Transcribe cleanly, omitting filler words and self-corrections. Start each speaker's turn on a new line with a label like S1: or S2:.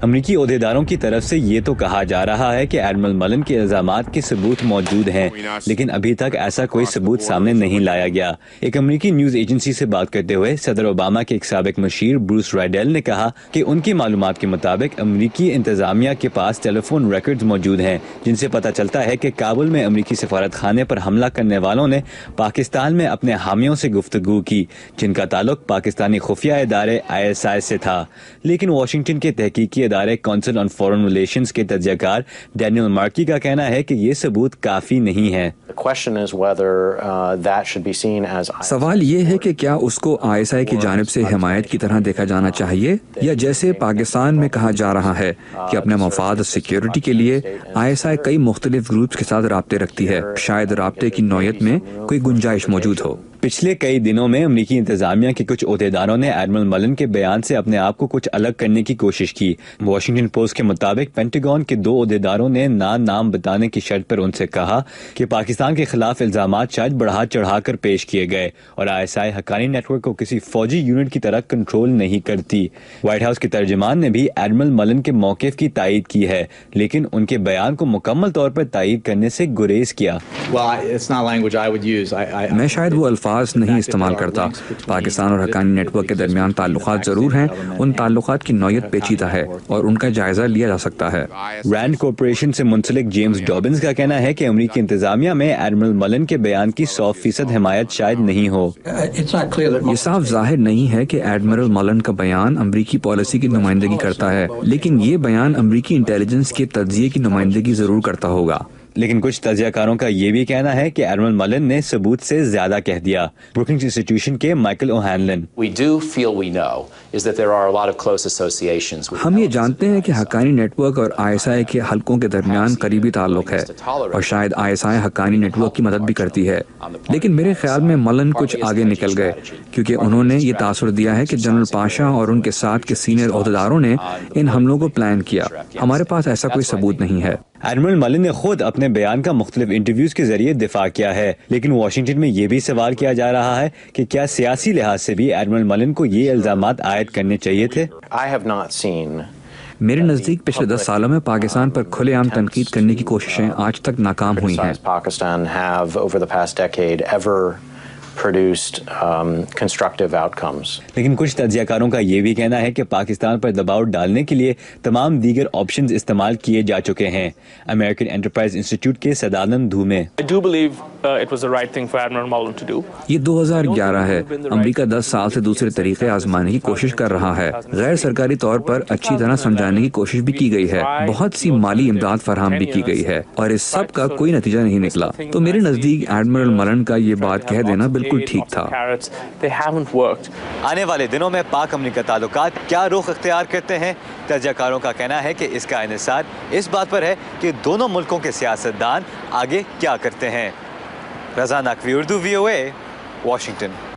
S1: امریکی عہدیداروں کی طرف سے یہ تو کہا جا رہا ہے کہ ایڈمرل ملن کے الزامات کے ثبوت موجود ہیں، لیکن ابھی تک ایسا کوئی ثبوت سامنے نہیں لایا گیا۔ ایک امریکی نیوز ایجنسی سے بات کرتے ہوئے صدر اوباما کے ایک سابق مشیر بروس رائڈیل نے کہا کہ ان کی معلومات کے مطابق امریکی انتظامیہ کے پاس ٹیلی فون ریکارڈز موجود ہیں جن سے پتہ چلتا ہے کہ کابل میں امریکی سفارت خانے پر حملہ کرنے والوں نے پاکستان میں اپنے حامیوں سے گفتگو کی جن کا تعلق پاکستانی خفیہ ادارے ISI سے تھا، لیکن واشنگٹن کے تحقیقی ادارے کونسل آن فورن ریلیشنز کے تجزیہ کار ڈینیل مارکی کا کہنا ہے کہ یہ ثبوت کافی نہیں ہے۔
S2: سوال یہ ہے کہ کیا اس کو ISI کی جانب سے حمایت کی طرح دیکھا جانا چاہیے، یا جیسے پاکستان میں کہا جا رہا ہے کہ اپنے مفاد سیکیورٹی کے لیے ISI کئی مختلف گروپس کے ساتھ رابطے رکھتی ہے، شاید رابطے کی نوعیت میں کوئی گنجائش موجود ہو۔
S1: پچھلے کئی دنوں میں امریکی انتظامیہ کے کچھ عہدیداروں نے ایڈمرل ملن کے بیان سے اپنے آپ کو کچھ الگ کرنے کی کوشش کی۔ واشنگٹن پوسٹ کے مطابق پینٹاگون کے 2 عہدیداروں نے نام بتانے کی شرط پر ان سے کہا کہ پاکستان کے خلاف الزامات شاید بڑھا چڑھا کر پیش کیے گئے اور ISI حقانی نیٹ ورک کو کسی فوجی یونٹ کی طرح کنٹرول نہیں کرتی۔ وائٹ ہاؤس کے ترجمان نے بھی ایڈمرل ملن کے موقف کی تائید کی ہے، لیکن ان کے بیان کو مکمل طور پر تائید کرنے سے گریز کیا۔
S2: میں شاید وہ الفاظ نہیں استعمال کرتا۔ پاکستان اور حقانی نیٹ ورک کے درمیان تعلقات ضرور ہیں، ان تعلقات کی نوعیت پیچیدہ ہے اور ان کا جائزہ لیا جا سکتا ہے۔
S1: رینڈ کارپوریشن سے منسلک جیمز ڈوبنز کا کہنا ہے کہ امریکی انتظامیہ میں ایڈمرل ملن کے بیان کی 100% حمایت شاید نہیں ہو۔
S2: یہ صاف ظاہر نہیں ہے کہ ایڈمرل ملن کا بیان امریکی پالیسی کی نمائندگی کرتا ہے، لیکن یہ بیان امریکی انٹیلیجنس کے تجزیے کی نمائندگی ضرور کرتا ہوگا۔
S1: لیکن کچھ تجزیہ کاروں کا یہ بھی کہنا ہے کہ ایڈمرل ملن نے ثبوت سے زیادہ کہہ دیا۔ بروکنگز انسٹیٹیوشن کے مائیکل اوہینلن:
S2: ہم یہ جانتے ہیں کہ حقانی نیٹ ورک اور ISI کے حلقوں کے درمیان قریبی تعلق ہے اور شاید ISI حقانی نیٹ ورک کی مدد بھی کرتی ہے، لیکن میرے خیال میں ملن کچھ آگے نکل گئے کیونکہ انہوں نے یہ تاثر دیا ہے کہ جنرل پاشا اور ان کے ساتھ کے سینئر عہدیداروں نے ان حملوں کو پلان کیا۔ ہمارے پاس ایسا کوئی ثبوت نہیں ہے۔
S1: ایڈمرل ملن نے خود اپنے بیان کا مختلف انٹرویوز کے ذریعے دفاع کیا ہے، لیکن واشنگٹن میں یہ بھی سوال کیا جا رہا ہے کہ کیا سیاسی لحاظ سے بھی ایڈمرل ملن کو یہ الزامات عائد کرنے چاہیے تھے؟
S2: میرے نزدیک پچھلے 10 سالوں میں پاکستان پر کھلے عام تنقید کرنے کی کوششیں آج تک ناکام ہوئی ہیں۔
S1: لیکن کچھ تجزیہ کاروں کا یہ بھی کہنا ہے کہ پاکستان پر دباؤ ڈالنے کے لیے تمام دیگر آپشنز استعمال کیے جا چکے ہیں۔ امریکن انٹرپرائز انسٹیٹیوٹ کے سدانند دھومے:
S2: یہ 2011 ہے۔ امریکہ 10 سال سے دوسرے طریقے آزمانے کی کوشش کر رہا ہے۔ غیر سرکاری طور پر اچھی طرح سمجھانے کی کوشش بھی کی گئی ہے، بہت سی مالی امداد فراہم بھی کی گئی ہے، اور اس سب کا کوئی نتیجہ نہیں نکلا۔ تو میرے نزدیک ایڈمرل ملن کا یہ بات کہہ دینا بالکل ٹھیک تھا۔
S1: آنے والے دنوں میں پاک امریکہ تعلقات کیا رخ اختیار کرتے ہیں؟ تجزیہ کاروں کا کہنا ہے کہ اس کا انحصار اس بات پر ہے کہ دونوں ملکوں کے سیاستدان آگے کیا کرتے ہیں۔ رضا نقوی، اردو VOA، واشنگٹن۔